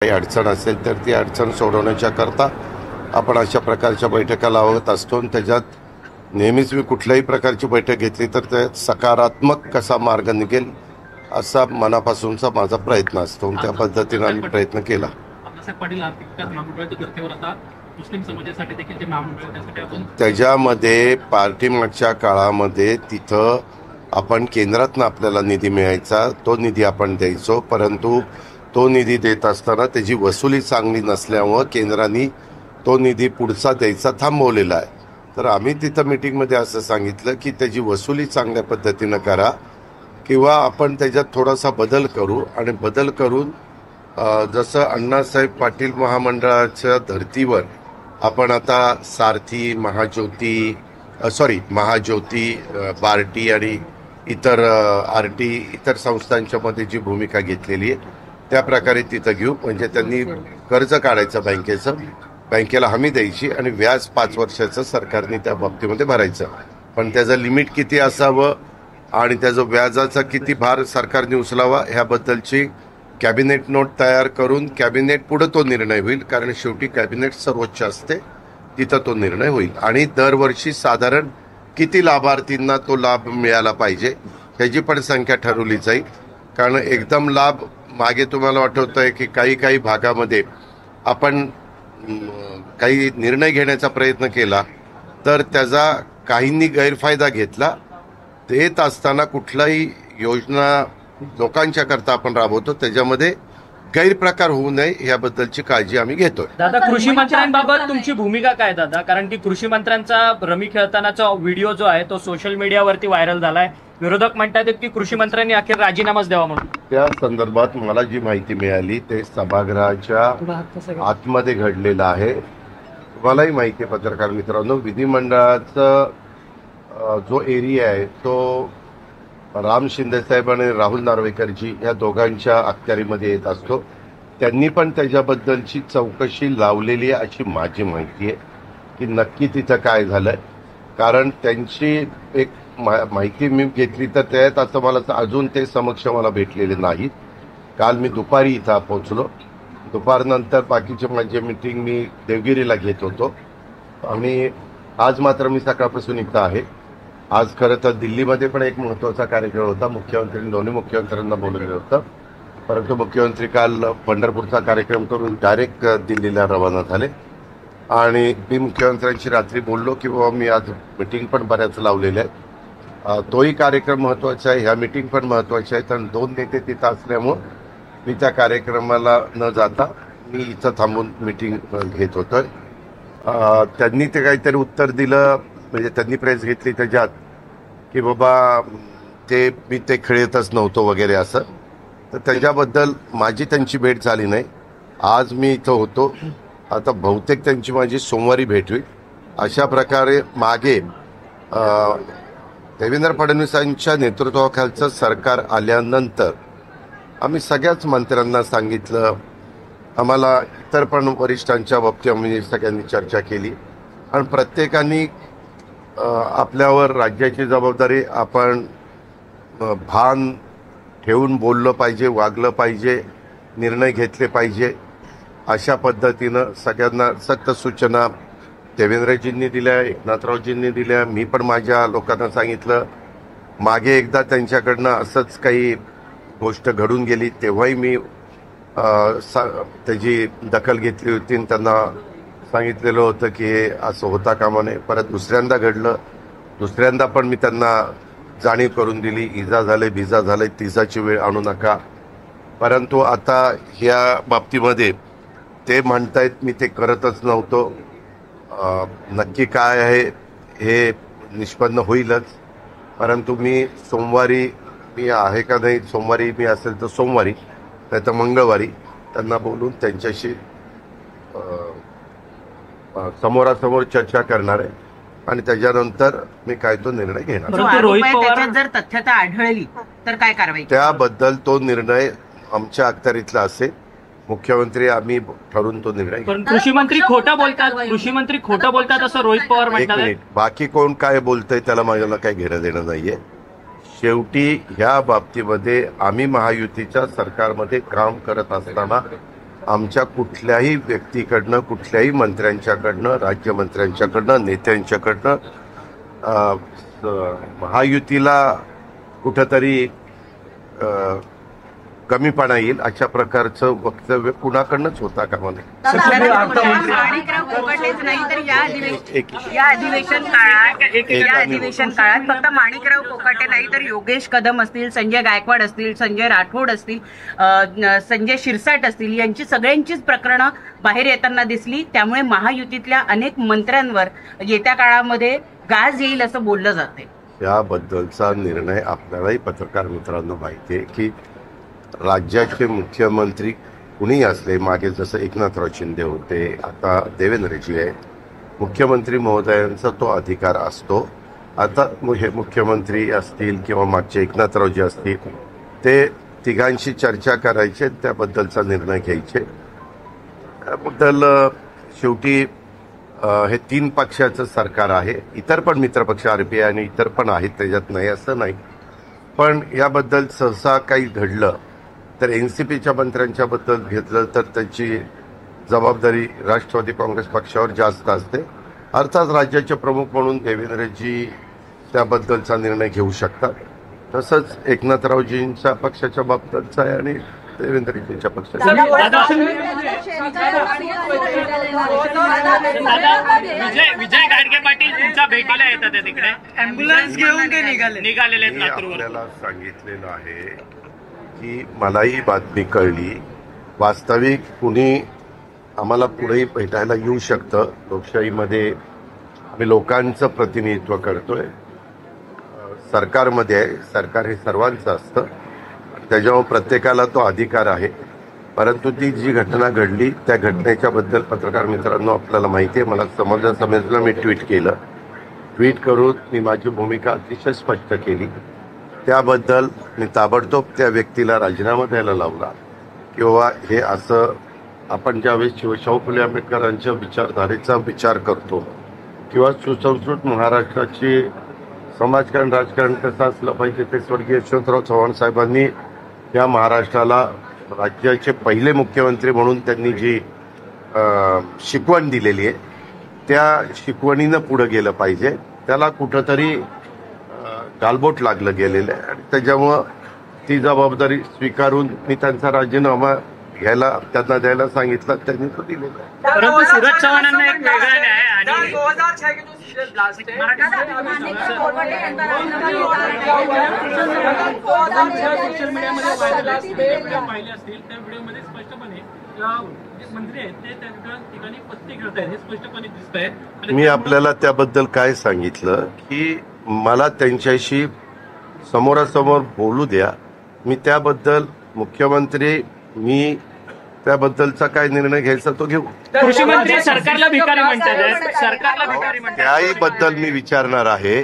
काही अडचण असेल तर ती अडचण सोडवण्याच्या करता आपण अशा प्रकारच्या बैठका लावत असतो आणि त्याच्यात नेहमीच मी कुठल्याही प्रकारची बैठक घेतली तर त्यात सकारात्मक कसा मार्ग निघेल असा मनापासूनचा माझा प्रयत्न असतो. त्या पद्धतीने आम्ही प्रयत्न केला. त्याच्यामध्ये पाठीमागच्या काळामध्ये तिथं आपण केंद्रातनं आपल्याला निधी मिळायचा, तो निधी आपण द्यायचो, परंतु तो निधी देत असताना त्याची वसुली चांगली नसल्यामुळं केंद्राने तो निधी पुढचा द्यायचा थांबवलेला आहे. तर आम्ही तिथं मीटिंगमध्ये असं सांगितलं की त्याची वसुली चांगल्या पद्धतीनं करा किंवा आपण त्याच्यात थोडासा बदल करू आणि बदल करून जसं अण्णासाहेब पाटील महामंडळाच्या धर्तीवर आपण आता सारथी, महाज्योती, बार्टी आणि इतर आरटी इतर संस्थांच्या मध्ये जी भूमिका घेतलेली आहे त्या प्रकारे तिथं घेऊ. म्हणजे त्यांनी कर्ज काढायचं बँकेचं, बँकेला हमी द्यायची आणि व्याज 5 वर्षाचं सरकारने त्या बाबतीमध्ये भरायचं, पण त्याचं लिमिट किती असावं आणि त्याचं व्याजाचा किती भार सरकारने उचलावा ह्याबद्दलची कॅबिनेट नोट तयार करून कॅबिनेट पुढे तो निर्णय होईल. कारण शेवटी कॅबिनेट सर्वोच्च असते, तिथं तो निर्णय होईल. आणि दरवर्षी साधारण किती लाभार्थींना तो लाभ मिळाला पाहिजे ह्याची पण संख्या ठरवली जाईल. कारण एकदम लाभ मागे तुम्हाला आठवतंय की काही भागामध्ये आपण काही निर्णय घेण्याचा प्रयत्न केला तर त्याचा काहींनी गैरफायदा घेतला. देत असताना कुठलाही योजना लोकांच्या करता आपण राबवतो त्याच्यामध्ये गैरप्रकार होऊ नये याबद्दलची काळजी आम्ही घेतोय. दादा, कृषी मंत्र्यांबाबत तुमची भूमिका काय दादा? कारण की कृषी मंत्र्यांचा रमी खेळतानाचा व्हिडिओ जो आहे तो सोशल मीडियावरती व्हायरल झालाय. विरोधक म्हणतात की कृषी मंत्र्यांनी अखेर राजीनामाच द्यावा म्हणून. त्या संदर्भात मला जी माहिती मिळाली ते सभागृहाच्या आतमध्ये घडलेलं आहे. तुम्हालाही माहिती आहे पत्रकार मित्रांनो, विधिमंडळाचा जो एरिया आहे तो राम शिंदे साहेब आणि राहुल नार्वेकरजी या दोघांच्या अखत्यारीमध्ये येत असतो. त्यांनी पण त्याच्याबद्दलची चौकशी लावलेली आहे अशी माझी माहिती आहे की नक्की तिथं काय झालंय. कारण त्यांची एक माहिती मी घेतली तर त्यात असं मला अजून ते समक्ष मला भेटलेले नाहीत. काल मी दुपारी इथं पोहोचलो. दुपारनंतर बाकीचे माझे मीटिंग मी देवगिरीला घेत होतो आणि आज मात्र मी सकाळपासून इथं आहे. आज खरं तर दिल्लीमध्ये पण एक महत्त्वाचा कार्यक्रम होता. दोन्ही मुख्यमंत्र्यांना बोलवलेलं होतं, परंतु मुख्यमंत्री काल पंढरपूरचा कार्यक्रम करून डायरेक्ट दिल्लीला रवाना झाले. आणि मी मुख्यमंत्र्यांशी रात्री बोललो की बाबा मी आज मिटिंग पण बऱ्याच लावलेल्या आहेत, तोही कार्यक्रम महत्त्वाचा आहे, ह्या मिटिंग पण महत्त्वाच्या आहेत. आणि 2 नेते तिथं असल्यामुळं मी त्या कार्यक्रमाला न जाता मी इथं थांबून मिटिंग घेत होतोय. त्यांनी ते काहीतरी उत्तर दिलं, म्हणजे त्यांनी प्रेस घेतली त्याच्यात की बाबा मी ते खेळतच नव्हतो वगैरे असं. तर त्याच्याबद्दल माझी त्यांची भेट झाली नाही. आज मी इथं होतो, आता बहुतेक त्यांची माझी सोमवारी भेट होईल. अशा प्रकारे मागे देवेंद्र फडणवीसांच्या नेतृत्वाखालचं सरकार आल्यानंतर आम्ही सगळ्याच मंत्र्यांना सांगितलं, आम्हाला इतर पण वरिष्ठांच्या बाबतीत आम्ही सगळ्यांनी चर्चा केली आणि प्रत्येकाने आपल्यावर राज्याची जबाबदारी आपण भान ठेवून बोललं पाहिजे, वागलं पाहिजे, निर्णय घेतले पाहिजे. अशा पद्धतीनं सगळ्यांना सक्त सूचना देवेंद्रजींनी दिल्या, एकनाथरावजींनी दिल्या. मी पण माझ्या लोकांना सांगितलं. मागे एकदा त्यांच्याकडनं असंच काही गोष्ट घडून गेली तेव्हाही मी त्याची दखल घेतली होती आणि त्यांना सांगितलेलं होतं की हे असं होता कामा नये. परत दुसऱ्यांदा घडलं, दुसऱ्यांदा पण मी त्यांना जाणीव करून दिली, इजा झाले, बिजा झाले, तिजाची वेळ आणू नका. परंतु आता ह्या बाबतीमध्ये ते म्हणतायत मी ते करतच नव्हतो. नक्की काय आहे हे निष्पन्न होईलच. परंतु मी सोमवारी मी आहे का नाही, सोमवारी मी असेल तर सोमवारी नाही तर मंगळवारी त्यांना बोलून त्यांच्याशी समोरासमोर चर्चा करणार आहे आणि त्याच्यानंतर मी काय तो निर्णय घेणार. जर तथ्यता आढळली तर काय कारवाई? त्याबद्दल तो निर्णय आमच्या अखत्यारीतला असेल. मुख्यमंत्री आम्ही ठरवून तो निर्णय. कृषी मंत्री खोटं बोलतात असं रोहित पवार म्हणतात. बाकी कोण काय बोलतंय त्याला माझ्याला काही घेणं देणं नाहीये. शेवटी ह्या बाबतीमध्ये आम्ही महायुतीच्या सरकारमध्ये काम करत असताना आमच्या कुठल्याही व्यक्तीकडनं, कुठल्याही मंत्र्यांच्याकडनं, राज्यमंत्र्यांच्याकडनं, नेत्यांच्याकडनं महायुतीला कुठंतरी कमीपणा येईल अशा प्रकारचं वक्तव्य कुणाकडनंच होता कामा नये. माणिकराव कोकाटेच नाही तर या अधिवेशन काळात फक्त माणिकराव कोकाटे नाही तर योगेश कदम असतील, संजय गायकवाड असतील, संजय राठोड असतील, संजय शिरसाट असतील, यांची सगळ्यांचीच प्रकरणं बाहेर येताना दिसली. त्यामुळे महायुतीतल्या अनेक मंत्र्यांवर येत्या काळामध्ये गाज येईल असं बोललं जाते. याबद्दलचा निर्णय आपल्यालाही पत्रकार मित्रांनो माहिती आहे की राज्याचे मुख्यमंत्री कुणी असले, मागे जसं एकनाथराव शिंदे होते, आता देवेंद्रजी आहे, मुख्यमंत्री महोदयांचा तो अधिकार असतो. आता हे मुख्यमंत्री असतील किंवा मागचे एकनाथरावजी असतील, ते तिघांशी चर्चा करायचे, त्याबद्दलचा निर्णय घ्यायचे. त्याबद्दल शेवटी हे 3 पक्षाचं सरकार आहे. इतर पण मित्रपक्ष RPI आणि इतर पण आहेत, त्याच्यात नाही असं नाही. पण याबद्दल सहसा काही घडलं तर NCPच्या मंत्र्यांच्या बद्दल घेतलं तर त्याची जबाबदारी राष्ट्रवादी काँग्रेस पक्षावर जास्त असते. अर्थात राज्याचे प्रमुख म्हणून देवेंद्रजी त्याबद्दलचा निर्णय घेऊ शकतात. तसंच एकनाथरावजींच्या पक्षाच्या बाबतीतचा आहे आणि देवेंद्रजींच्या पक्षाचा. विजय गाडगे पाटील तुमच्या भेटीला येतात तिकडे, अँब्युलन्स घेऊन ते निघालेले आहेत लातूरवर. आपल्याला सांगितलेलं आहे की मलाही बातमी कळली, वास्तविक कुणी आम्हाला पुढेही भेटायला येऊ शकतं. लोकशाहीमध्ये आम्ही लोकांचं प्रतिनिधित्व करतोय, सरकारमध्ये आहे, सरकार हे सर्वांचं असतं, त्याच्यामुळे प्रत्येकाला तो अधिकार आहे. परंतु ती जी घटना घडली त्या घटनेच्या बद्दल पत्रकार मित्रांनो आपल्याला माहिती आहे, मला समजलं, मी ट्विट करून मी माझी भूमिका अतिशय स्पष्ट केली. त्याबद्दल मी ताबडतोब त्या व्यक्तीला राजीनामा द्यायला लावला किंवा हे असं आपण ज्यावेळेस शाहू फुले आंबेडकरांच्या विचारधारेचा विचार करतो किंवा सुसंस्कृत महाराष्ट्राची समाजकारण राजकारण कसं असलं पाहिजे ते स्वर्गीय यशवंतराव चव्हाण साहेबांनी या महाराष्ट्राला राज्याचे पहिले मुख्यमंत्री म्हणून त्यांनी जी शिकवण दिलेली आहे त्या शिकवणीनं पुढे गेलं पाहिजे. त्याला कुठंतरी गालबोट लागलं गेलेलं आहे आणि त्याच्यामुळं ती जबाबदारी स्वीकारून मी त्यांचा राजीनामा त्यांना द्यायला सांगितलं, त्यांनी तो दिलेला. परंतु सूरज चव्हाणांना एक वेगळा न्याय आणि सोशल मीडियामध्ये व्हायरल पाहिले असतील त्या व्हिडिओमध्ये स्पष्टपणे मंत्री आहेत ते त्या ठिकाणी पत्ते खेळत आहेत हे स्पष्टपणे दिसत आहे. मी आपल्याला त्याबद्दल काय सांगितलं की मला त्यांच्याशी समोरासमोर बोलू द्या, मी त्याबद्दल मुख्यमंत्री मी त्याबद्दलचा काय निर्णय घ्यायचा तो घेऊ. कृषी मंत्री सरकारला भिकारी म्हणतात, त्याही बद्दल मी विचारणार आहे,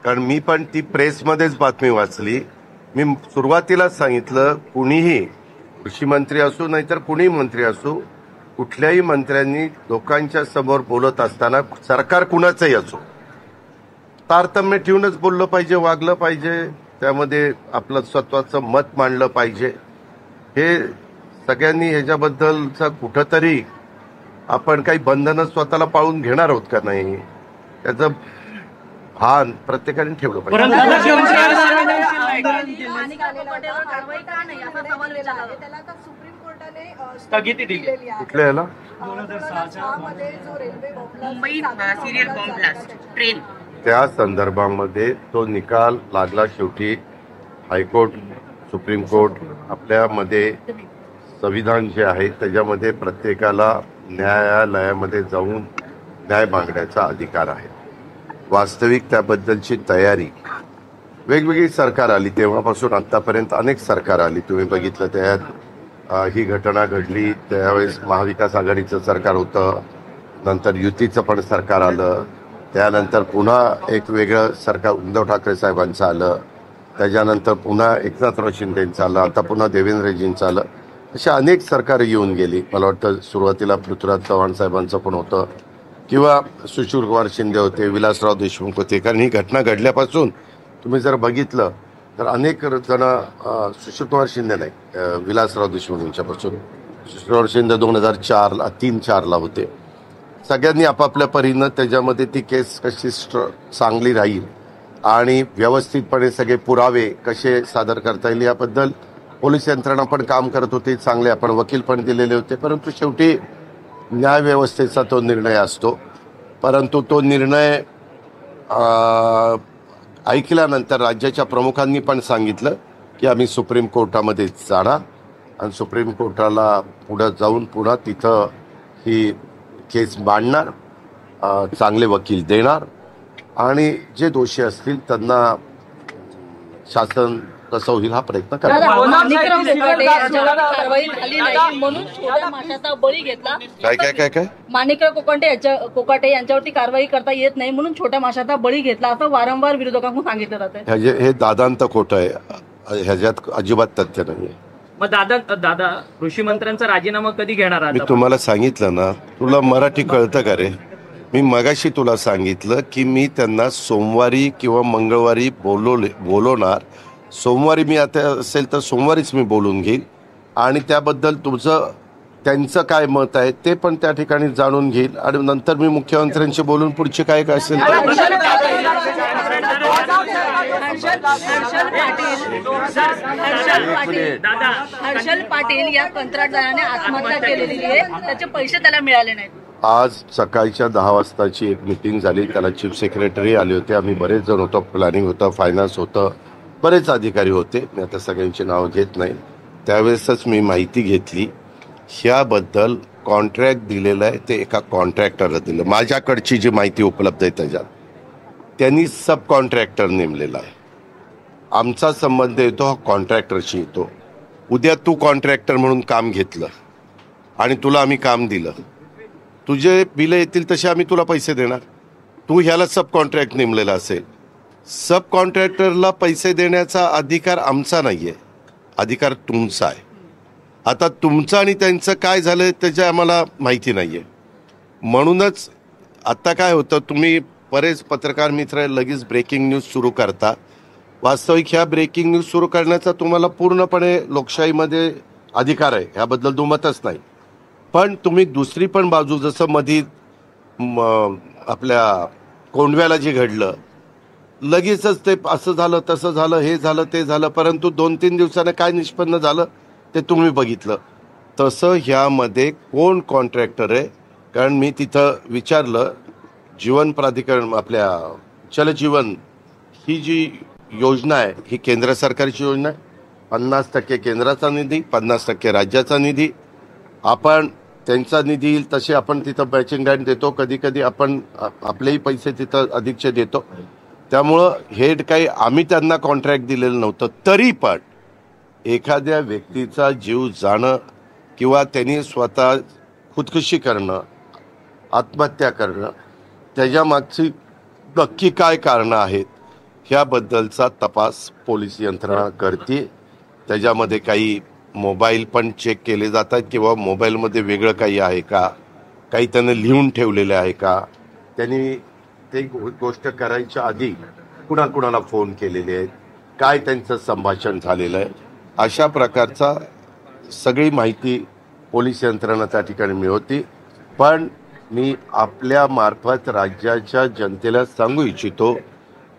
कारण मी पण ती प्रेसमध्येच बातमी वाचली. मी सुरुवातीलाच सांगितलं, कुणीही कृषी मंत्री असू नाहीतर कुणीही मंत्री असू, कुठल्याही मंत्र्यांनी लोकांच्या समोर बोलत असताना सरकार कुणाचंही असो तारतम्य ठेवूनच बोललं पाहिजे, वागलं पाहिजे, त्यामध्ये आपलं स्वतःचं मत मांडलं पाहिजे. हे सगळ्यांनी ह्याच्याबद्दलचा कुठंतरी आपण काही बंधनं स्वतःला पाळून घेणार आहोत का नाही त्याचं भान प्रत्येकाने ठेवलं पाहिजे. स्थगिती दिली कुठल्या याला Mumbai serial bomb blast train त्या संदर्भामध्ये तो निकाल लागला. शेवटी हायकोर्ट, सुप्रीम कोर्ट आपल्यामध्ये संविधान जे आहे त्याच्यामध्ये प्रत्येकाला न्यायालयामध्ये जाऊन न्याय मागण्याचा अधिकार आहे. वास्तविक त्याबद्दलची तयारी वेगवेगळी सरकार आली तेव्हापासून आतापर्यंत अनेक सरकार आली. तुम्ही बघितलं त्यात ही घटना घडली त्यावेळेस महाविकास आघाडीचं सरकार होतं, नंतर युतीचं पण सरकार आलं, त्यानंतर पुन्हा एक वेगळं सरकार उद्धव ठाकरे साहेबांचं आलं, त्याच्यानंतर पुन्हा एकनाथराव शिंदेंचं आलं, आता पुन्हा देवेंद्रजींचं आलं. अशा अनेक सरकारं येऊन गेली. मला वाटतं सुरुवातीला पृथ्वीराज चव्हाण साहेबांचं पण होतं किंवा सुशीलकुमार शिंदे होते, विलासराव देशमुख होते. कारण ही घटना घडल्यापासून तुम्ही जर बघितलं तर अनेक जण सुशीलकुमार शिंदे नाही, विलासराव देशमुख यांच्यापासून किशोर शिंदे 2004ला 3-4ला होते. सगळ्यांनी आपापल्या परीनं त्याच्यामध्ये ती केस कशी चांगली राहील आणि व्यवस्थितपणे सगळे पुरावे कसे सादर करता येईल याबद्दल पोलीस यंत्रणा पण काम करत होती. चांगले आपण वकील पण दिलेले होते. परंतु शेवटी न्यायव्यवस्थेचा तो निर्णय असतो. परंतु तो निर्णय ऐकल्यानंतर राज्याच्या प्रमुखांनी पण सांगितलं की आम्ही सुप्रीम कोर्टामध्ये जाणार आणि सुप्रीम कोर्टाला पुढं जाऊन पुन्हा तिथं ही केस मांडणार, चांगले वकील देणार आणि जे दोषी असतील त्यांना शासन कसं होईल हा प्रयत्न करणार. म्हणून छोट्या माशाचा बळी घेतला. काय माणिकराव कोकाटे यांच्यावरती कारवाई करता येत नाही म्हणून छोट्या माशाचा बळी घेतला असं वारंवार विरोधकांकडून सांगितलं जात आहे. हे दादांत खोटं आहे, ह्याच्यात अजिबात तथ्य नाहीये. मग दादा कृषी मंत्र्यांचा राजीनामा कधी घेणार? मी तुम्हाला सांगितलं ना, तुला मराठी कळतं का रे? मी मगाशी तुला सांगितलं की मी त्यांना सोमवारी किंवा मंगळवारी बोलवणार. सोमवारी मी आता असेल तर सोमवारीच मी बोलून घेईल आणि त्याबद्दल त्यांचं काय मत आहे ते पण त्या ठिकाणी जाणून घेईल आणि नंतर मी मुख्यमंत्र्यांशी बोलून पुढचे काय असेल हर्षल पाटील या कंत्राटदाराने आत्महत्या केलेली आहे, त्याचे पैसे त्याला मिळाले नाहीत. आज सकाळच्या 10 वाजताची एक मीटिंग झाली. त्याला चीफ सेक्रेटरी आले होते. आम्ही बरेच जण होतो. प्लॅनिंग होतं, फायनान्स होतं, बरेच अधिकारी होते. मी आता सगळ्यांची नावं घेत नाही. त्यावेळेसच मी माहिती घेतली. ह्याबद्दल कॉन्ट्रॅक्ट दिलेलं आहे ते एका कॉन्ट्रॅक्टरला दिलं. माझ्याकडची जी माहिती उपलब्ध आहे त्याच्यात त्यांनी सब कॉन्ट्रॅक्टर नेमलेला आहे. आमचा संबंध येतो हा कॉन्ट्रॅक्टरशी येतो. उद्या तू कॉन्ट्रॅक्टर म्हणून काम घेतलं आणि तुला आम्ही काम दिलं, तुझे बिलं येतील तसे आम्ही तुला पैसे देणार. तू ह्याला सब कॉन्ट्रॅक्ट नेमलेला असेल, सब कॉन्ट्रॅक्टरला पैसे देण्याचा अधिकार आमचा नाही आहे, अधिकार तुमचा आहे. आता तुमचं आणि त्यांचं काय झालं त्याची आम्हाला माहिती नाही आहे. म्हणूनच आत्ता काय होतं, तुम्ही बरेच पत्रकार मित्र लगेच ब्रेकिंग न्यूज सुरू करता. वास्तविक ह्या ब्रेकिंग न्यूज सुरू करण्याचा तुम्हाला पूर्णपणे लोकशाहीमध्ये अधिकार आहे, ह्याबद्दल दुमतच नाही. पण तुम्ही दुसरी पण बाजू, जसं मधी आपल्या कोंडव्याला जे घडलं, लगेचच ते असं झालं तसं झालं, हे झालं ते झालं, परंतु 2-3 दिवसानं काय निष्पन्न झालं ते तुम्ही बघितलं. तसं ह्यामध्ये कोण कॉन्ट्रॅक्टर आहे, कारण मी तिथं विचारलं. जीवन प्राधिकरण, आपल्या जलजीवन ही जी योजना आहे ही केंद्र सरकारची योजना आहे. 50% केंद्राचा निधी, 50% राज्याचा निधी. आपण त्यांचा निधी येईल तसे आपण तिथं मॅचिंग ग्रँट देतो. कधी कधी आपण आपलेही पैसे तिथं अधिकचे देतो. त्यामुळं हे काही आम्ही त्यांना कॉन्ट्रॅक्ट दिलेलं नव्हतं. तरी पण एखाद्या व्यक्तीचा जीव जाणं किंवा त्यांनी स्वतः खुदकुशी करणं, आत्महत्या करणं, त्याच्यामागची नक्की काय कारणं आहेत ह्याबद्दलचा तपास पोलीस यंत्रणा करते. त्याच्यामध्ये काही मोबाईल पण चेक केले जातात किंवा मोबाईलमध्ये वेगळं काही आहे का, काही त्यानं लिहून ठेवलेलं आहे का, त्यांनी ते गोष्ट करायच्या आधी कुणाकुणाला फोन केलेले आहेत, काय त्यांचं संभाषण झालेलं आहे, अशा प्रकारचा सगळी माहिती पोलीस यंत्रणा त्या ठिकाणी मिळवती. पण मी आपल्या मार्फत राज्याच्या जनतेला सांगू इच्छितो,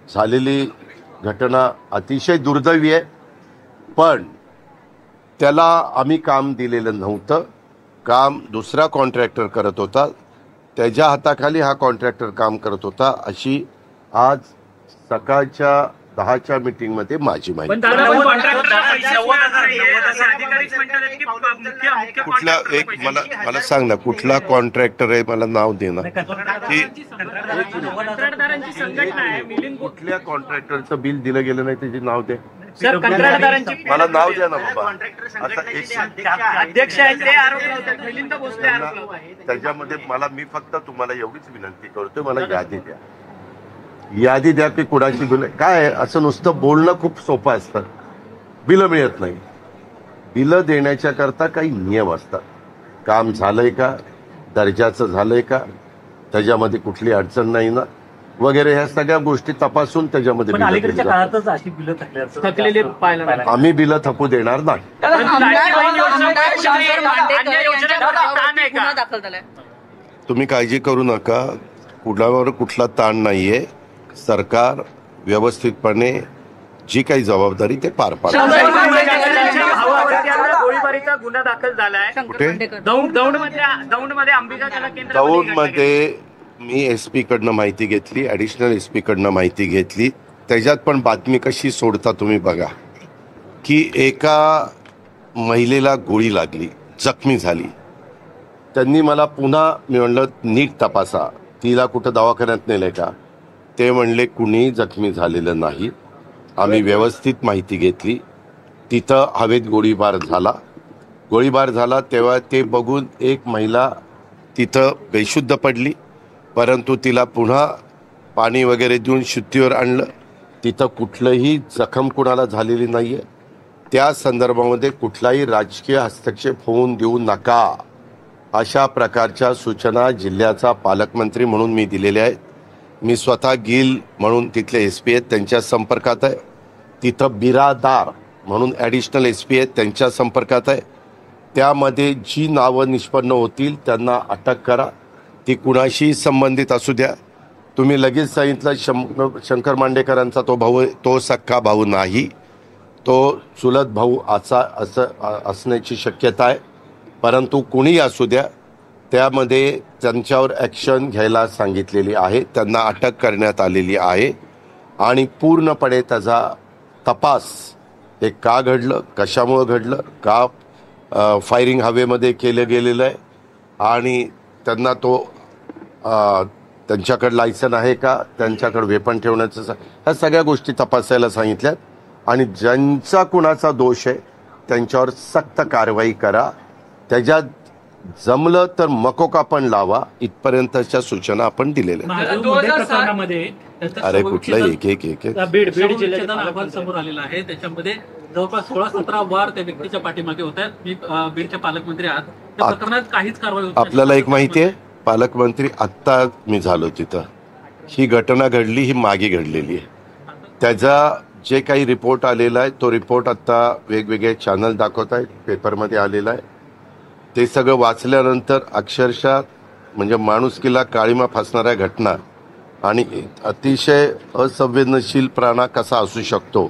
झालेली घटना अतिशय दुर्दैवी आहे. पण त्याला आम्ही काम दिलेलं नव्हतं. काम दुसरा कॉन्ट्रॅक्टर करत होता, त्याच्या हाताखाली हा कॉन्ट्रॅक्टर काम करत होता, अशी आज सकाळच्या 10च्या मीटिंगमध्ये माझी माहिती. कुठला एक मला सांग ना, कुठला कॉन्ट्रॅक्टर आहे, मला नाव दे ना. कुठल्या कॉन्ट्रॅक्टरचं बिल दिलं गेलं नाही त्याचे नाव दे. मला नाव द्या ना बाबा. आता अध्यक्ष त्याच्यामध्ये मी फक्त तुम्हाला एवढीच विनंती करतोय, मला यादी द्या की कुणाची बिल काय. असं नुसतं बोलणं खूप सोपं असतं, बिलं मिळत नाही. बिलं देण्याच्या करता काही नियम असतात. काम झालंय का, दर्जाचं झालंय का, त्याच्यामध्ये कुठली अडचण नाही ना, वगैरे ह्या सगळ्या गोष्टी तपासून त्याच्यामध्ये पण बिलं अलीकडच्या दिली काळातच अशी बिलं थकल्याचं थकलेले पाहायला मिळाले. जातात. आम्ही बिलं थकू देणार नाही. गुन्हा दाखल झालाय. तुम्ही काळजी करू नका, कुणावर कुठला ताण नाहीये. सरकार व्यवस्थितपणे जी काही जबाबदारी ते पार पाडतं. गोळीबारीचा गुन्हा दाखल झालाय. शंकर मांडेकर. दौंडमध्ये अंबिका कला केंद्रामध्ये दौंडमध्ये मी SP कडनं माहिती घेतली, ॲडिशनल SP कडनं माहिती घेतली. त्याच्यात पण बातमी कशी सोडता तुम्ही बघा, की एका महिलेला गोळी लागली, जखमी झाली. त्यांनी मला पुन्हा, मी म्हणलं नीट तपासा, तिला कुठं दवाखान्यात नेलंय का? ते म्हणले कुणी जखमी झालेलं नाही. आम्ही व्यवस्थित माहिती घेतली. तिथं हवेत गोळीबार झाला तेव्हा ते बघून एक महिला तिथं बेशुद्ध पडली, परंतु तिला पुन्हा पाणी वगैरे देऊन शुद्धीवर आणलं. तिथं कुठलंही जखम कुणाला झालेली नाहीये. त्या संदर्भामध्ये कुठलाही राजकीय हस्तक्षेप होऊन देऊ नका, अशा प्रकारच्या सूचना जिल्ह्याचा पालकमंत्री म्हणून मी दिलेल्या आहेत. मी स्वतः गिल म्हणून तिथले SP आहेत, त्यांच्या संपर्कात आहे. तिथं बिरादार म्हणून ॲडिशनल SP आहेत, त्यांच्या संपर्कात आहे. त्यामध्ये जी नावं निष्पन्न होतील त्यांना अटक करा. ती कुणाशी संबंधित असू द्या. तुम्ही लगेच सांगितलं शंकर मांडेकरांचा तो भाऊ, तो सख्खा भाऊ नाही, तो चुलत भाऊ असण्याची शक्यता आहे. परंतु कुणी असू द्या, त्यामध्ये त्यांच्यावर ॲक्शन घ्यायला सांगितलेली आहे, त्यांना अटक करण्यात आलेली आहे. आणि पूर्णपणे त्याचा तपास, हे का घडलं, कशामुळं घडलं, का फायरिंग हवेमध्ये केलं गेलेलं आहे, आणि त्यांना तो त्यांच्याकडे लायसन आहे का, त्यांच्याकडे वेपन ठेवण्याचं, ह्या सगळ्या गोष्टी तपासायला सांगितल्यात. आणि ज्यांचा कुणाचा दोष आहे त्यांच्यावर सक्त कारवाई करा. त्याच्यात जमलं तर मकोका पण लावा, इथपर्यंतच्या सूचना आपण दिलेल्या आहेत. प्रकरणामध्ये अरे कुठलं एक बीड जिल्ह्यात अहवाल समोर आलेला आहे. त्याच्यामध्ये जवळपास 16-17 वार त्या व्यक्तीच्या पाठीमागे होत आहेत. मी बीडचे पालकमंत्री आहात, त्या प्रकरणात काहीच कारवाई होत नाही. आपल्याला एक माहिती आहे, पालकमंत्री आत्ता मी झालो तिथं, ही घटना घडली, ही मागे घडलेली आहे. त्याचा जे काही रिपोर्ट आलेला आहे तो रिपोर्ट आत्ता वेगवेगळे चॅनल दाखवत आहेत, पेपरमध्ये आलेला आहे. ते सगळं वाचल्यानंतर अक्षरशः म्हणजे माणुसकीला काळीमा फासणाऱ्या घटना आणि अतिशय असंवेदनशील प्राणा कसा असू शकतो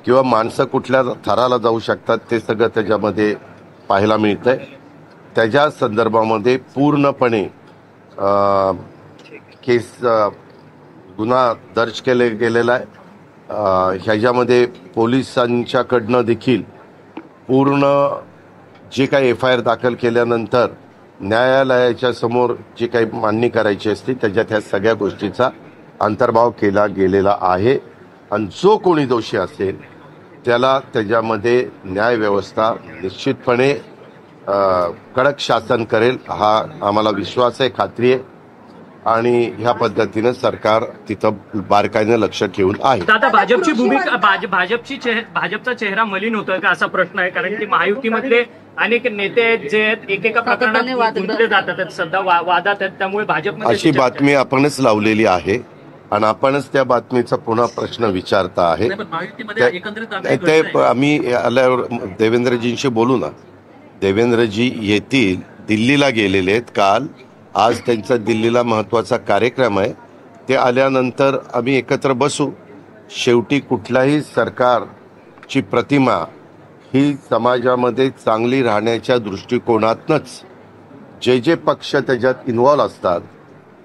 किंवा माणसं कुठल्या थराला जाऊ शकतात ते सगळं त्याच्यामध्ये पाहायला मिळतंय. त्याच्या संदर्भामध्ये पूर्णपणे केस गुन्हा दर्ज गेलेला आहे. ह्याच्यामध्ये पोलिसांच्याकडनं देखील पूर्ण जे काही FIR दाखल केल्यानंतर न्यायालयाच्या समोर जी काही मांडणी करायची असते त्याच्यात ह्या सगळ्या गोष्टीचा अंतर्भाव केला गेलेला आहे. आणि जो कोणी दोषी असेल त्याला त्याच्यामध्ये न्यायव्यवस्था निश्चितपणे कडक शासन करेल, हा आम्हाला विश्वास आहे, खात्री आहे. आणि ह्या पद्धतीनं सरकार तिथं बारकाईनं लक्ष ठेवून आहे. आता भाजपची भूमिका, भाजपचा चेहरा मलिन होतोय का असा प्रश्न आहे, कारण की महायुतीमधले अनेक नेते आहेत जे एकेका प्रकरणात गुंतले जातात, सध्या वादात आहेत, त्यामुळे भाजप अशी बातमी आपणच लावलेली आहे आणि आपणच त्या बातमीचा पुन्हा प्रश्न विचारता आहे. ते आम्ही आल्यावर देवेंद्रजींशी बोलू ना. देवेंद्रजी येतील, दिल्लीला गेलेले आहेत काल, आज त्यांचा दिल्लीला महत्त्वाचा कार्यक्रम आहे. ते आल्यानंतर आम्ही एकत्र बसू. शेवटी कुठल्याही सरकारची प्रतिमा ही समाजामध्ये चांगली राहण्याच्या दृष्टिकोनातनंच जे पक्ष त्याच्यात इन्व्हॉल्व असतात,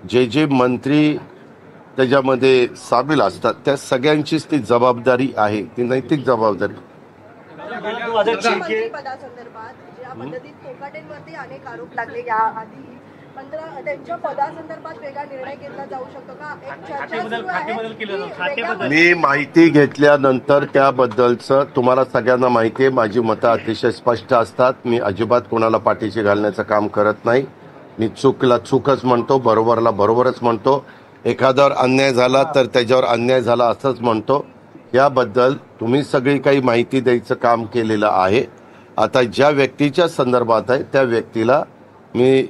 जे मंत्री त्याच्यामध्ये सामील असतात, त्या सगळ्यांचीच ती जबाबदारी आहे, ती नैतिक जबाबदारी. पदासंदर्भात ज्या पद्धतीत कोकाटेंवरती अनेक आरोप लागले याआधी, त्यांच्या पदासंदर्भात वेगळा निर्णय घेतला जाऊ शकतो का? एक चर्चा सुरू आहे. मी माहिती घेतल्यानंतर त्याबद्दलचं तुम्हाला सगळ्यांना माहिती आहे, माझी मतं अतिशय स्पष्ट असतात. मी अजिबात कोणाला पाठीशी घालण्याचं काम करत नाही. मी चूकला चूकच म्हणतो, बरोबरला बरोबरच म्हणतो. एखाद्यावर अन्याय झाला तर त्याच्यावर अन्याय झाला असंच म्हणतो. याबद्दल तुम्ही सगळी काही माहिती द्यायचं काम केलेलं आहे. आता ज्या व्यक्तीच्या संदर्भात आहे त्या व्यक्तीला मी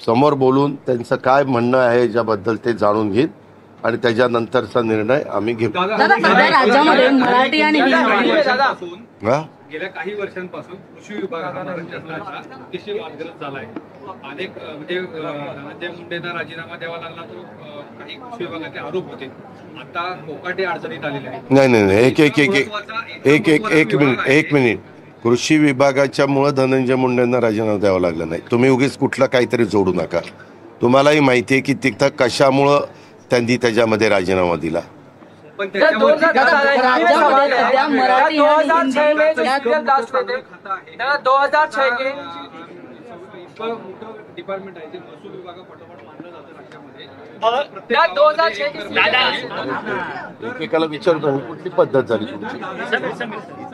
समोर बोलून त्यांचं काय म्हणणं आहे याच्याबद्दल ते जाणून घेईन आणि त्याच्यानंतरचा निर्णय आम्ही घेऊ. दादा सध्या राज्यामध्ये मराठी आणि हिंदी हा? गेल्या काही वर्षांपासून कृषी विभाग हा महाराष्ट्र शासनाचा अतिशय वादग्रस्त झाला आहे. अनेक म्हणजे धनंजय मुंडेंना राजीनामा द्यावा लागला तो काही कृषी विभागाचे आरोप होते. आता कोकाटे अडचणीत आलेले आहेत. नाही एक मिनिट कृषी विभागाच्या मुळे धनंजय मुंडेंना राजीनामा द्यावा लागला नाही. तुम्ही उगीच कुठलं काहीतरी जोडू नका. तुम्हालाही माहिती आहे की तिथं कशामुळं त्यांनी त्याच्यामध्ये राजीनामा दिला. पण राज्यामध्ये सध्या मराठी आणि डिपार्टमेंट आहे ते महसूल विभागापाठोपाठ मानलं जातं राज्यामध्ये. एकेकाला विचारतो कुठली पद्धत झाली तुमची.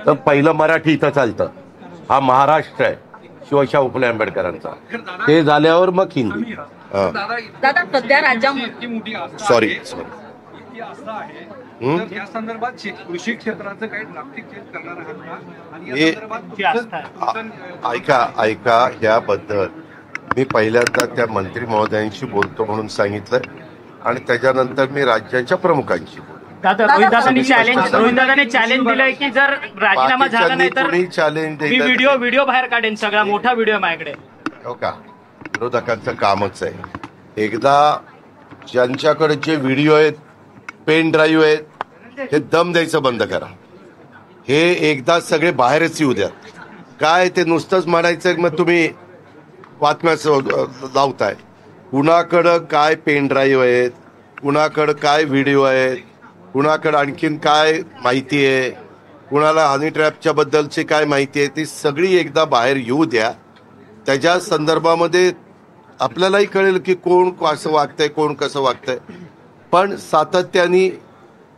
तर पहिलं मराठी इथं चालतं. हा महाराष्ट्र आहे शिवशाहू फुले आंबेडकरांचा. ते झाल्यावर मग हिंदी. दादा सध्या राज्यामध्ये इतकी मोठी आस्था सॉरी आहे, इतकी आस्था आहे. तर या संदर्भात कृषी क्षेत्राचं काही ड्राफ्टिंग चेंज करणार आहात का? आणि या संदर्भात ऐका ह्याबद्दल मी पहिल्यांदा त्या मंत्री महोदयांशी बोलतो म्हणून सांगितलं आणि त्याच्यानंतर मी राज्याच्या प्रमुखांशी बोलतो. दादा रोहितदादाने चॅलेंज दिलंय की जर राजीनामा झाला नाही तर कोणी चॅलेंज मी व्हिडिओ बाहेर काढेन. सगळा मोठा व्हिडिओ माझ्याकडे. हो का? विरोधकांचं कामच आहे. एकदा ज्यांच्याकडे जे व्हिडिओ आहेत पेन ड्राईव्ह आहेत हे दम द्यायचं बंद करा. हे एकदा सगळे बाहेरच येऊ द्या. काय ते नुसतंच म्हणायचं मग तुम्ही बातम्या लावताय. कुणाकडं काय पेन ड्राईव्ह आहेत, कुणाकडं काय व्हिडिओ आहेत, कुणाकडं आणखीन काय माहिती आहे, कुणाला हनी ट्रॅपच्या बद्दलची काय माहिती आहे ती सगळी एकदा बाहेर येऊ द्या. त्याच्या संदर्भामध्ये आपल्यालाही कळेल की कोण कसं वागतंय, कोण कसं वागतंय. पण सातत्याने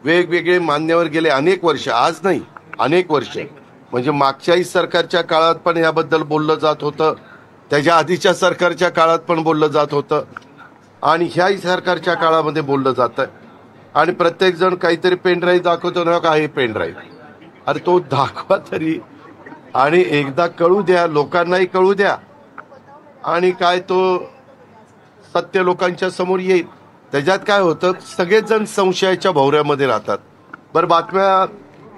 वेगवेगळे मान्यवर गेले अनेक वर्ष, आज नाही अनेक वर्ष, म्हणजे मागच्याही सरकारच्या काळात पण याबद्दल बोललं जात होतं, त्याच्या आधीच्या सरकारच्या काळात पण बोललं जात होतं आणि ह्याही सरकारच्या काळामध्ये बोललं जातं. आणि प्रत्येक जण काहीतरी पेनड्राईव्ह दाखवतो ना, काही पेनड्राईव्ह. अरे तो दाखवा तरी आणि एकदा कळू द्या, लोकांनाही कळू द्या आणि काय तो सत्य लोकांच्या समोर येईल. त्याच्यात काय होतं, सगळेच जण संशयाच्या भोवऱ्यामध्ये राहतात. बरं बातम्या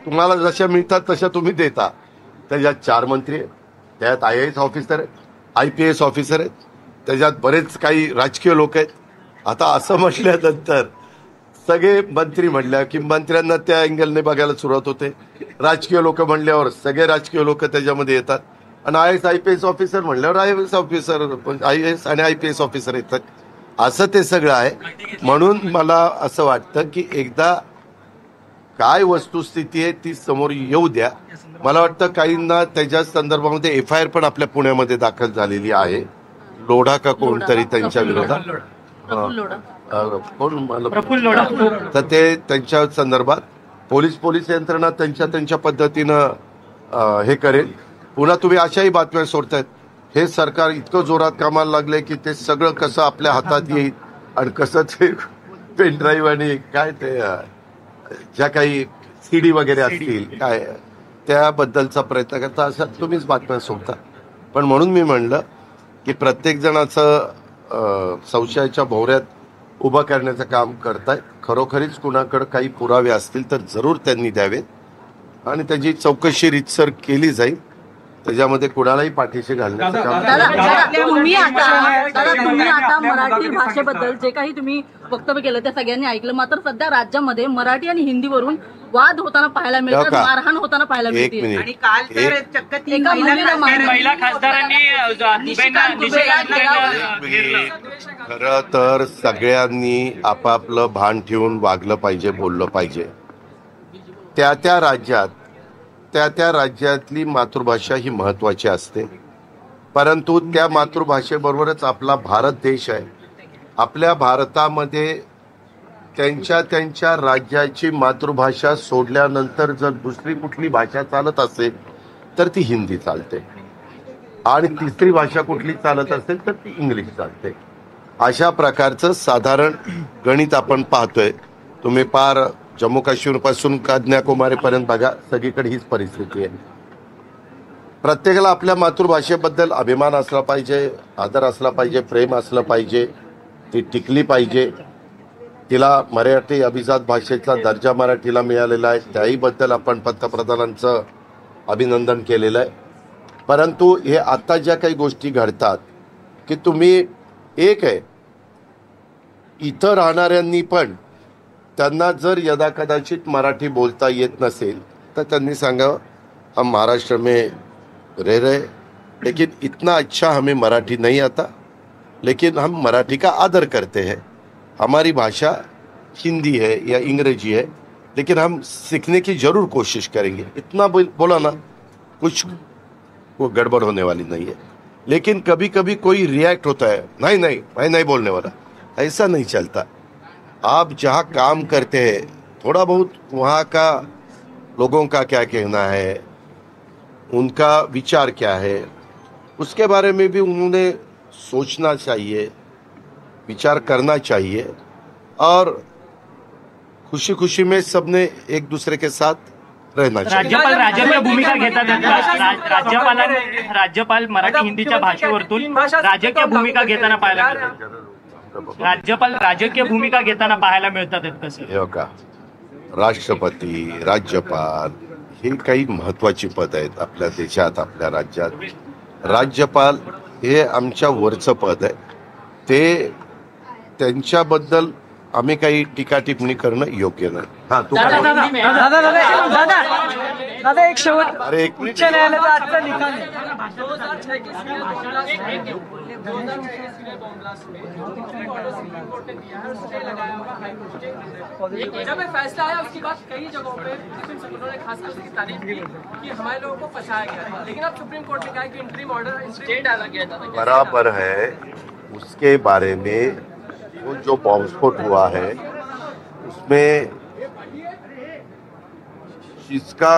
तुम्हाला जशा मिळतात तशा तुम्ही देता. त्याच्यात 4 मंत्री आहेत, त्यात IAS ऑफिसर आहेत, IPS ऑफिसर आहेत, त्याच्यात बरेच काही राजकीय लोक आहेत. आता असं म्हटल्यानंतर सगळे मंत्री म्हणल्या की मंत्र्यांना त्या अँगलने बघायला सुरुवात होते. राजकीय लोक म्हणल्यावर सगळे राजकीय लोक त्याच्यामध्ये येतात आणि IAS IPS ऑफिसर म्हणल्यावर IAS ऑफिसर, IAS आणि IPS ऑफिसर येतात. असं ते सगळं आहे. म्हणून मला असं वाटतं की एकदा काय वस्तुस्थिती आहे ती समोर येऊ द्या. मला वाटतं काहींना त्याच्या संदर्भामध्ये FIR पण आपल्या पुण्यामध्ये दाखल झालेली आहे. लोढा का कोणतरी त्यांच्या विरोधात कोण तर ते त्यांच्या संदर्भात पोलीस यंत्रणा त्यांच्या पद्धतीनं हे करेल. पुन्हा तुम्ही अशाही बातम्या सोडतायत. हे सरकार इतकं जोरात कामाला लागले की ते सगळं कसं आपल्या हातात येईल आणि कसं ते पेनड्राईव्ह आणि काय ते ज्या काही CD वगैरे असतील काय त्याबद्दलचा प्रयत्न करता. असं तुम्हीच बातम्या सोडता. पण म्हणून मी म्हणलं की प्रत्येक जणाचं संशयाच्या भोवऱ्यात उभं करण्याचं काम करतायत. खरोखरीच कुणाकडे काही पुरावे असतील तर जरूर त्यांनी द्यावेत आणि त्याची चौकशी रीतसर केली जाईल. त्याच्यामध्ये कुणालाही पाठीशी घालण्याचं काम. तुम्ही आता मराठी भाषेबद्दल जे काही तुम्ही वक्तव्य केलं ते सगळ्यांनी ऐकलं. मात्र सध्या राज्यामध्ये मराठी आणि हिंदीवरून वाद होताना पाहायला मिळतात, मारहाण होताना पाहायला मिळते. आणि काल तर चक्क 3 महिला खासदारांनी खरं तर सगळ्यांनी आपापलं भान ठेवून वागलं पाहिजे, बोललं पाहिजे. त्या राज्यातली मातृभाषा ही महत्वाची असते. परंतु त्या मातृभाषेबरोबरच आपला भारत देश आहे. आपल्या भारतामध्ये त्यांच्या राज्याची मातृभाषा सोडल्यानंतर जर दुसरी कुठली भाषा चालत असेल तर ती हिंदी चालते आणि तिसरी भाषा कुठली चालत असेल तर ती इंग्लिश चालते. अशा प्रकारचं साधारण गणित आपण पाहतोय. तुम्ही पार जम्मू काश्मीर पासून कन्याकुमारीपर्यंत बघा, सगळीकडे हीच परिस्थिती आहे. प्रत्येकाला आपल्या मातृभाषेबद्दल अभिमान असला पाहिजे, आदर असला पाहिजे, प्रेम असलं पाहिजे, ती टिकली पाहिजे. तिला मराठी अभिजात भाषेचा दर्जा मराठीला मिळालेला आहे, त्याहीबद्दल आपण पंतप्रधानांचं अभिनंदन केलेलं आहे. परंतु हे आता ज्या काही गोष्टी घडतात की तुम्ही एक आहे, इथं राहणाऱ्यांनी पण त्यांना जर यदाकदाचित मराठी बोलता येत नसेल तर त्यांनी सांगावं हम महाराष्ट्र में रह रहे लेकिन इतना अच्छा हमें मराठी नहीं आता, लेकिन हम मराठी का आदर करते हैं. हमारी भाषा हिंदी है या अंग्रेजी है, लेकिन हम सीखने की जरूर कोशिश करेंगे. इतना बोला ना, कुछ वो गड़बड़ होने वाली नहीं है. लेकिन कभी कभी कोई रिएक्ट होता है, नहीं नहीं मैं नहीं बोलने वाला. ऐसा नहीं चलता. आप जहाँ काम करते हैं थोड़ा बहुत वहाँ का लोगों का क्या कहना है, उनका विचार क्या है, उसके बारे में भी उन्होंने सोचना चाहिए, विचार करना चाहिए. और खुशी खुशी में सबने एक दूसरे के साथ रहना चाहिए. राज्यपाल राजकीय भूमिका घेतात. राज्यपाल मराठी हिंदीच्या भाषेवरतून राजकीय भूमिका घेताना पाहायला मिळतात. राज्यपाल राजकीय भूमिका घेताना पाहायला मिळतात कसं? हे का राष्ट्रपती, राज्यपाल ही काही महत्वाची पद आहेत आपल्या देशात, आपल्या राज्यात. राज्यपाल हे आमच्या वरचं पद आहे. ते त्यांच्याबद्दल आम्ही काही टीका टिप्पणी करणं योग्य नाही. हा तू दादा एक शेवट. अरे एक मिनिट. उच्च न्यायालयाचा आजचा निकाल जब ये फैसला आया उसके बाद कई जगहों पे मुस्लिम संगठनों ने खासकर उसकी तारीफ की कि हमारे लोगों को फंसाया गया था, लेकिन अब सुप्रीम कोर्ट ने कहा कि इंटरिम ऑर्डर स्टे डाला गया था. बराबर है. उसके बारे में वो जो बॉम्बस्फोट हुआ है उसमें जिसका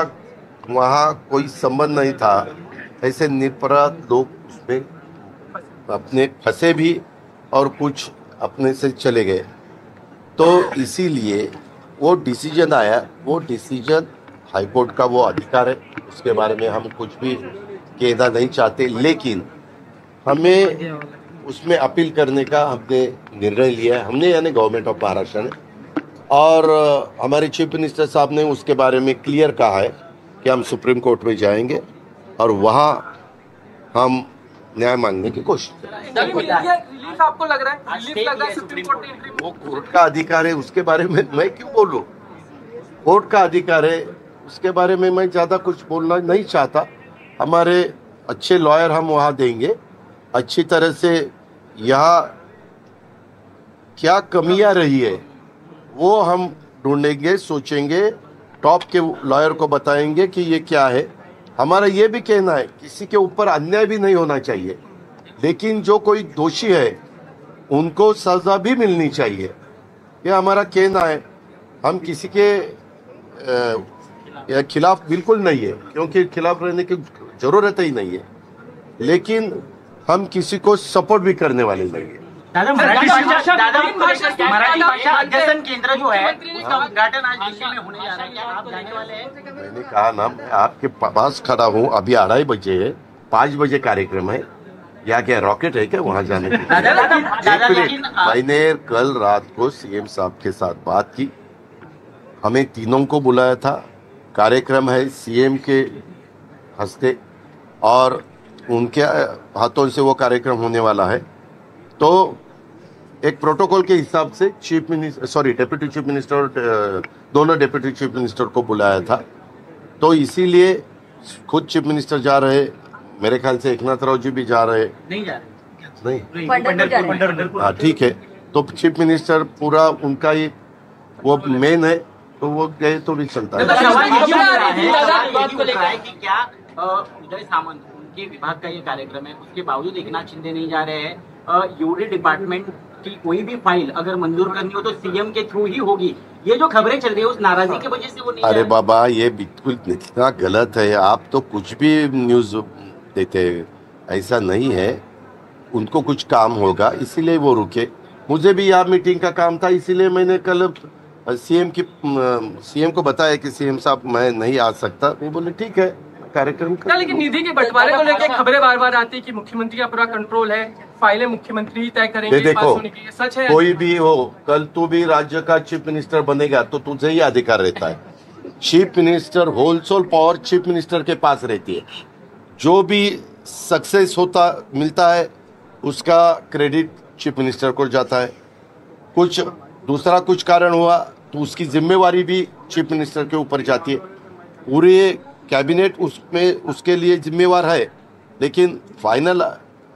वहाँ कोई संबंध नहीं था, ऐसे निरपराध लोग उसमें अपने फंसे भी और कुछ अपने से चले गए. तो इसीलिए वो डिसीजन आया. वो डिसीजन हाईकोर्ट का वो अधिकार है, उसके बारे में हम कुछ भी कहना नहीं चाहते. लेकिन हमें उसमें अपील करने का हमने निर्णय लिया है. हमने यानी गवर्नमेंट ऑफ महाराष्ट्र ने, और हमारे चीफ मिनिस्टर साहब ने उसके बारे में क्लियर कहा है कि हम सुप्रीम कोर्ट में जाएंगे और वहाँ हम न्याय मांगने की कोशिश करेंगे. रिलीफ आपको लग रहा है? रिलीफ लग रहा है सुप्रीम कोर्ट ने इंटरिम? वो कोर्ट का अधिकार है, उसके बारे में मैं क्यों बोलूं? कोर्ट का अधिकार है, उसके बारे में मैं ज़्यादा कुछ बोलना नहीं चाहता. हमारे अच्छे लॉयर हम वहाँ देंगे, अच्छी तरह से यहाँ क्या कमियां रही है वो हम ढूंढेंगे, सोचेंगे, टॉप के लॉयर को बताएंगे कि ये क्या है. हमारा ये भी कहना है किसी के ऊपर अन्याय भी नहीं होना चाहिए, लेकिन जो कोई दोषी है उनको सजा भी मिलनी चाहिए. ये हमारा कहना है. हम किसी के खिलाफ बिल्कुल नहीं है, क्योंकि खिलाफ रहने की जरूरत ही नहीं है, लेकिन हम किसी को सपोर्ट भी करने वाले नहीं है. दादा मराठी भाषा अध्ययन केंद्र जो है उसका उद्घाटन आज दिल्ली में होने जा रहा है, क्या आप जाने वाले हैं? मैंने कहा ना, मैं आपके पास खड़ा हूँ. अभी 2:30 बजे है, 5 बजे कार्यक्रम है. या क्या रॉकेट है क्या वहाँ जाने के लिए? मैंने कल रात को सीएम साहब के साथ बात की. हमें तीनों को बुलाया था. कार्यक्रम है सीएम के हस्ते और उनके हाथों से वो कार्यक्रम होने वाला है. तो एक प्रोटोकॉल के हिसाब से डेप्यूटी चीफ मिनिस्टर, दोनों डेप्यूटी चीफ मिनिस्टर को बुलाया था. तो इसीलिए खुद चीफ मिनिस्टर जा रहे, मेरे ख्याल से एकनाथ राव जी भी जा रहे. नहीं जा रहे. नहीं, पंढरपूर. हाँ ठीक है. तो चीफ मिनिस्टर पूरा उनका ही वो मेन है, तो वो गए तो भी चलता है. क्या उदय सामंत उनके विभाग का ये कार्यक्रम है, उसके बावजूद एकनाथ शिंदे नहीं जा रहे हैं. यूडी डिपार्टमेंट की कोई भी फाइल अगर मंजूर करनी हो तो सीएम के थ्रू ही होगी. ये जो खबरें चल रही है उस नाराजगी की वजह से वो नहीं. अरे बाबा, ये बिल्कुल इतना गलत है. आप तो कुछ भी न्यूज देते हैं, ऐसा नहीं है. उनको कुछ काम होगा इसीलिए वो रुके. मुझे भी यहाँ मीटिंग का काम था, इसीलिए मैंने कल सीएम को बताया कि सीएम साहब मैं नहीं आ सकता. वो बोले ठीक है, कार्यक्रम लेकिन निधि के बंटवारे को लेकर खबरें बार बार आती है कि मुख्यमंत्री का पूरा कंट्रोल है, फाइलें मुख्यमंत्री तय करेंगे। ये देखो, पास होने की, ये सच है। कोई भी हो, कल तू भी राज्य का चीफ मिनिस्टर बनेगा तो तुझे ही अधिकार रहता है। Chief minister wholesale power chief minister के पास रहती है। जो भी सक्सेस होता मिलता है उसका क्रेडिट चीफ मिनिस्टर को जाता है। कुछ दूसरा कुछ कारण हुआ तो उसकी जिम्मेवारी भी चीफ मिनिस्टर के ऊपर जाती है। पूरे कैबिनेट उसमें उसके लिए जिम्मेवार है, लेकिन फाइनल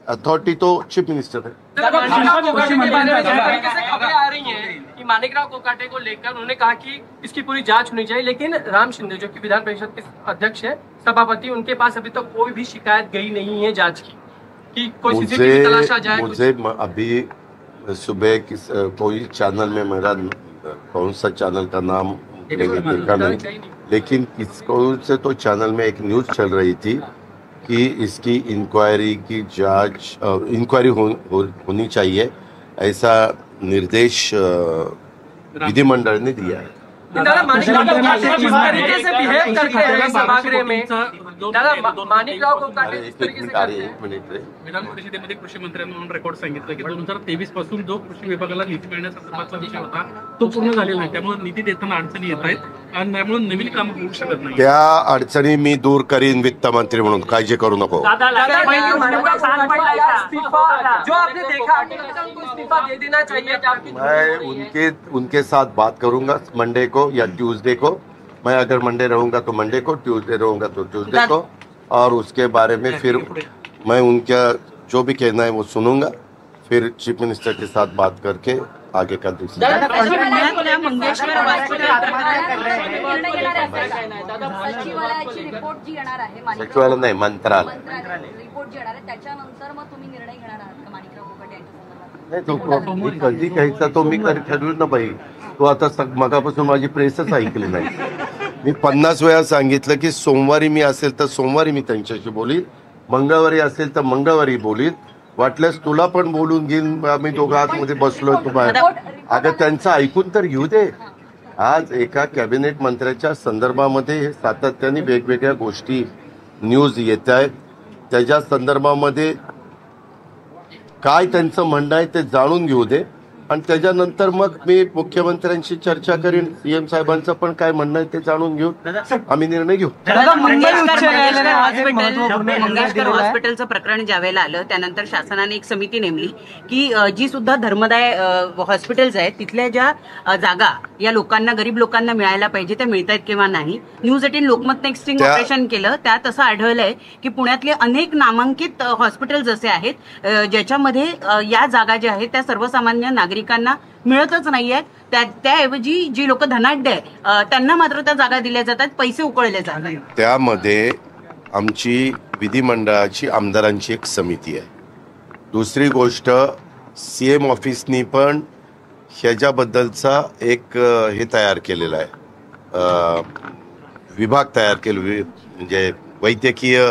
अथॉरिटी तो चीफ मिनिस्टर है। माणिकराव कोकाटे के बारे में जिस तरीके से खबरें आ रही हैं कि माणिकराव कोकाटे को लेकर उन्होंने कहा कि इसकी पूरी जांच होनी चाहिए, लेकिन राम शिंदे जो कि विधान परिषद के अध्यक्ष है, सभापति, उनके पास अभी तक कोई भी शिकायत गई नहीं है जांच की कि कोई सीसीटीवी तलाशा जाए। मुझे अभी सुबह कोई चैनल में, मेरा कौन सा चैनल का नाम देखा नहीं, लेकिन किसको से तो चैनल में एक न्यूज़ चल रही थी कि इसकी इंक्वायरी की जांच इंक्वायरी होनी चाहिए, ऐसा निर्देश विधिमंडल ने दिया है। दादा माणिकराव कोकाटे जिस तरीके से बिहेव करते हैं सभागृह में, दादा माणिकराव कोकाटे जिस तरीके से करते हैं। विधान परिषदेमध्ये कृषी मंत्र्यांनी म्हणून रेकॉर्ड सांगितलं की 2023 पासून जो कृषी विभागाला निधी मिळण्यासंदर्भातला विषय होता तो पूर्ण झालेला नाही, त्यामुळे निधी देताना अडचणी येत आहेत आणि त्यामुळे नवीन काम होऊ शकत नाही। त्या अडचणी मी दूर करीन वित्त मंत्री म्हणून, काळजी करू नको। जो आपने देखा उनको इस्तीफा दे देना चाहिए। मैं उनके साथ बात करूंगा मंडे को या ट्यूसडे को। मैं अगर मंडे रहूंगा तो मंडे को, ट्यूसडे रहूंगा तो ट्यूसडे को, और उसके बारे में फिर मैं उनका जो भी कहना है वो सुनूंगा, फिर चीफ मिनिस्टर के साथ बात करके आगे का डिसीजन। सचिवालय नाही, मंत्रालय रिपोर्ट जी येणार आहे त्याच्यानंतर मग तुम्ही निर्णय घेणार आहात का माणिकराव कोकाटे यांच्या नाही, तो मी कधी घ्यायचा तो मी ठरवेल ना बाई। तो आता मगापासून माझी प्रेसच ऐकली नाही। मी 50 वेळा सांगितलं की सोमवारी मी असेल तर सोमवारी मी त्यांच्याशी बोलीन, मंगळवारी असेल तर मंगळवारी बोलीन, वाटल्यास तुला पण बोलून घेईन। आम्ही दोघं आतमध्ये बसलोय तुम्हाला, अगं त्यांचं ऐकून तर घेऊ दे। आज एका कॅबिनेट मंत्र्याच्या संदर्भामध्ये सातत्याने वेगवेगळ्या गोष्टी न्यूज येत आहेत, त्याच्या संदर्भामध्ये काय त्यांचं म्हणणं आहे ते जाणून घेऊ दे, आणि त्याच्यानंतर मग मी मुख्यमंत्र्यांशी चर्चा करीन। सीएम साहेबांचं पण काय म्हणणं आहे ते जाणून घेऊन आम्ही निर्णय घेऊ। मंगेशकर हॉस्पिटलचं प्रकरण ज्यावेळेला आलं त्यानंतर शासनाने एक समिती नेमली की जी सुद्धा धर्मदाय हॉस्पिटल्स आहेत तिथल्या ज्या जागा या लोकांना, गरीब लोकांना मिळायला पाहिजे त्या मिळतायत किंवा नाही। न्यूज 18 लोकमत नेक्स्टिंग ऑपरेशन केलं, त्यात असं आढळलंय की पुण्यातले अनेक नामांकित हॉस्पिटल्स असे आहेत ज्याच्यामध्ये या जागा ज्या आहेत त्या सर्वसामान्य नागरिकांना मिळतच नाहीयेत। त्याऐवजी जी लोक धनाढ्य आहेत त्यांना मात्र त्या जागा दिल्या जातात, पैसे उकळले जातात। त्यामध्ये आमची विधिमंडळाची आमदारांची एक समिती आहे। दुसरी गोष्ट, सीएम ऑफिसनी पण ह्याच्याबद्दलचा एक हे तयार केलेला आहे, विभाग तयार केले, म्हणजे वैद्यकीय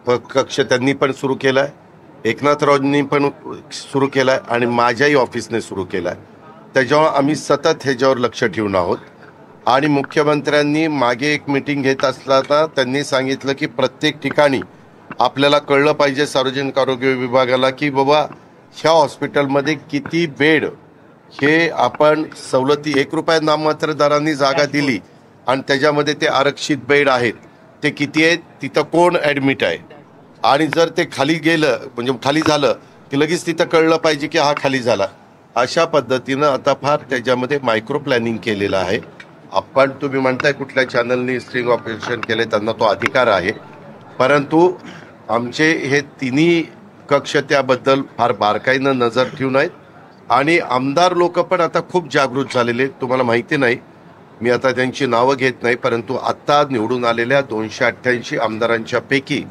कक्ष त्यांनी पण सुरू केला आहे, एकनाथरावांनी पण सुरू केला आहे आणि माझ्याही ऑफिसने सुरू केला आहे। त्याच्यावर आम्ही सतत ह्याच्यावर लक्ष ठेवून आहोत। आणि मुख्यमंत्र्यांनी मागे एक मीटिंग घेत असताना त्यांनी सांगितलं की प्रत्येक ठिकाणी आपल्याला कळलं पाहिजे सार्वजनिक आरोग्य विभागाला की बाबा ह्या हॉस्पिटलमध्ये किती बेड, हे आपण सवलती 1 रुपया नाममात्र दरांनी जागा दिली आणि त्याच्यामध्ये ते आरक्षित बेड आहेत ते किती आहेत, तिथं कोण ॲडमिट आहे, आणि जर ते खाली गेलं म्हणजे खाली झालं की लगेच तिथं कळलं पाहिजे की हा खाली झाला। अशा पद्धतीनं आता फार त्याच्यामध्ये मायक्रो प्लॅनिंग केलेलं आहे। आपण तुम्ही म्हणताय कुठल्या चॅनलनी स्ट्रिंग ऑपरेशन केले, त्यांना तो अधिकार आहे, परंतु आमचे हे तिन्ही कक्ष त्याबद्दल फार बारकाईनं नजर ठेवून आहेत। आणि आमदार लोक पण आता खूप जागृत झालेले, तुम्हाला माहिती नाही, मी आता त्यांची नावं घेत नाही, परंतु आत्ता निवडून आलेल्या 288 आमदारांच्या पैकी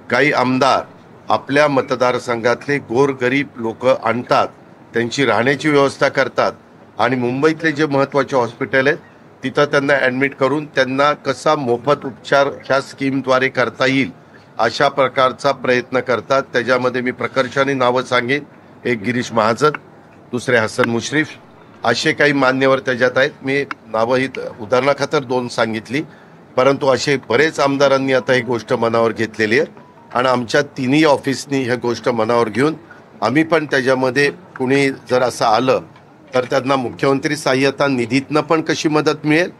काही आमदार आपल्या मतदारसंघातले गोरगरीब लोक आणतात, त्यांची राहण्याची व्यवस्था करतात आणि मुंबईतले जे महत्त्वाचे हॉस्पिटल आहेत तिथं त्यांना ॲडमिट करून त्यांना कसा मोफत उपचार ह्या स्कीमद्वारे करता येईल अशा प्रकारचा प्रयत्न करतात। त्याच्यामध्ये मी प्रकर्षाने नावं सांगेन, एक गिरीश महाजन, दुसरे हसन मुश्रीफ, असे काही मान्यवर त्याच्यात आहेत। मी नावं ही उदाहरणाखातर 2 सांगितली, परंतु असे बरेच आमदारांनी आता ही गोष्ट मनावर घेतलेली आहे आणि आमच्या तिन्ही ऑफिसनी ही गोष्ट मनावर घेऊन आम्ही पण त्याच्यामध्ये कुणी जर असं आलं तर त्यांना मुख्यमंत्री सहाय्यता निधीतनं पण कशी मदत मिळेल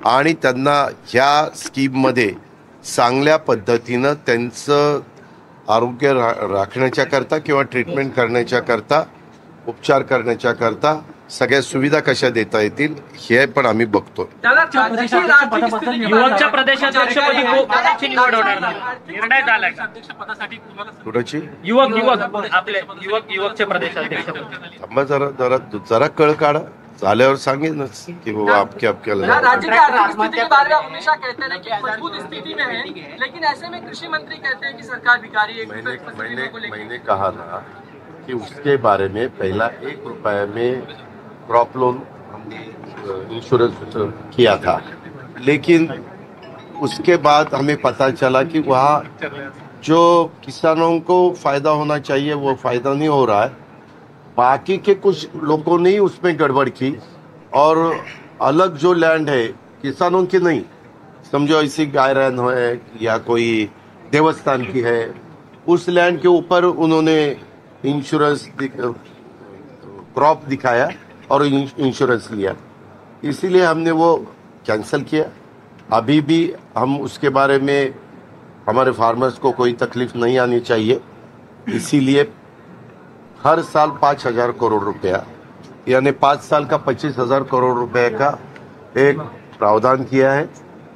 आणि त्यांना ह्या स्कीममध्ये चांगल्या पद्धतीनं त्यांचं आरोग्य राखण्याच्या करता किंवा ट्रीटमेंट करण्याच्या करता उपचार करण्याच्या करता सगळ्या सुविधा कशा देता येतील हे पण आम्ही बघतो. युवकच्या प्रदेशाध्यक्षपदी कोणाची निवड होणार निर्णय झालाय का? कुणाची युवक आपले युवकचे प्रदेशाध्यक्ष थांबा जरा कळ काढा झाल्यावर सांगेनच की बाबा आपल्याला राज्य की आर्थिक स्थिति के बारे में आप हमेशा कहते हैं कि मजबूत स्थिति में है, लेकिन ऐसे में कृषि मंत्री कहते हैं कि सरकार भिखारी मैंने कहा ना कि उसके बारे में पहला 1 रुपये में क्रॉप लोन हमने इंश्योरेंस किया था, लेकिन उसके बाद हमें पता चला कि वहाँ जो किसानों को फायदा होना चाहिए वो फायदा नहीं हो रहा है. बाकी के कुछ लोगों ने ही उसमें गड़बड़ की और अलग जो लैंड है किसानों की नहीं, समझो ऐसी गायरन है या कोई देवस्थान की है, उस लैंड के ऊपर उन्होंने इंश्योरेंस क्रॉप दिखाया और इंश्योरेंस लिया, इसीलिए हमने वो कैंसिल किया. अभी भी हम उसके बारे में हमारे फार्मर्स को कोई तकलीफ नहीं आनी चाहिए, इसीलिए हर साल 5,000 करोड़ रुपया यानी 5 साल का 25,000 करोड़ रुपए का एक प्रावधान किया है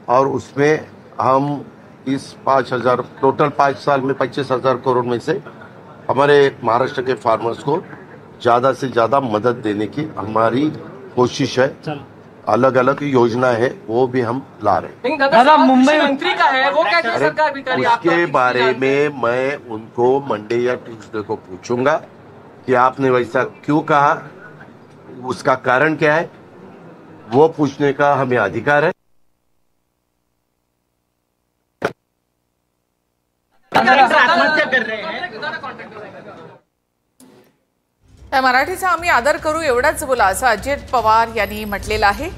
और उसमें हम इस 5,000 टोटल 5 साल में 25,000 करोड़ में से हमारे महाराष्ट्र के फार्मर्स को ज़्यादा से ज़्यादा मदद देने की हमारी कोशिश है. अलग अलग योजना है वो भी हम ला रहे हैं. दादा मुंबई मंत्री का है वो कहते हैं सरकार भिखारी. उसके बारे में मैं उनको मंडे या ट्यूसडे को पूछूंगा कि आपने वैसा क्यों कहा, उसका कारण क्या है, वो पूछने का हमें अधिकार है. आत्महत्या कर रहे हैं. मराठीचा आम्ही आदर करू एवढाच बोला असं अजित पवार यांनी म्हटलेलं आहे.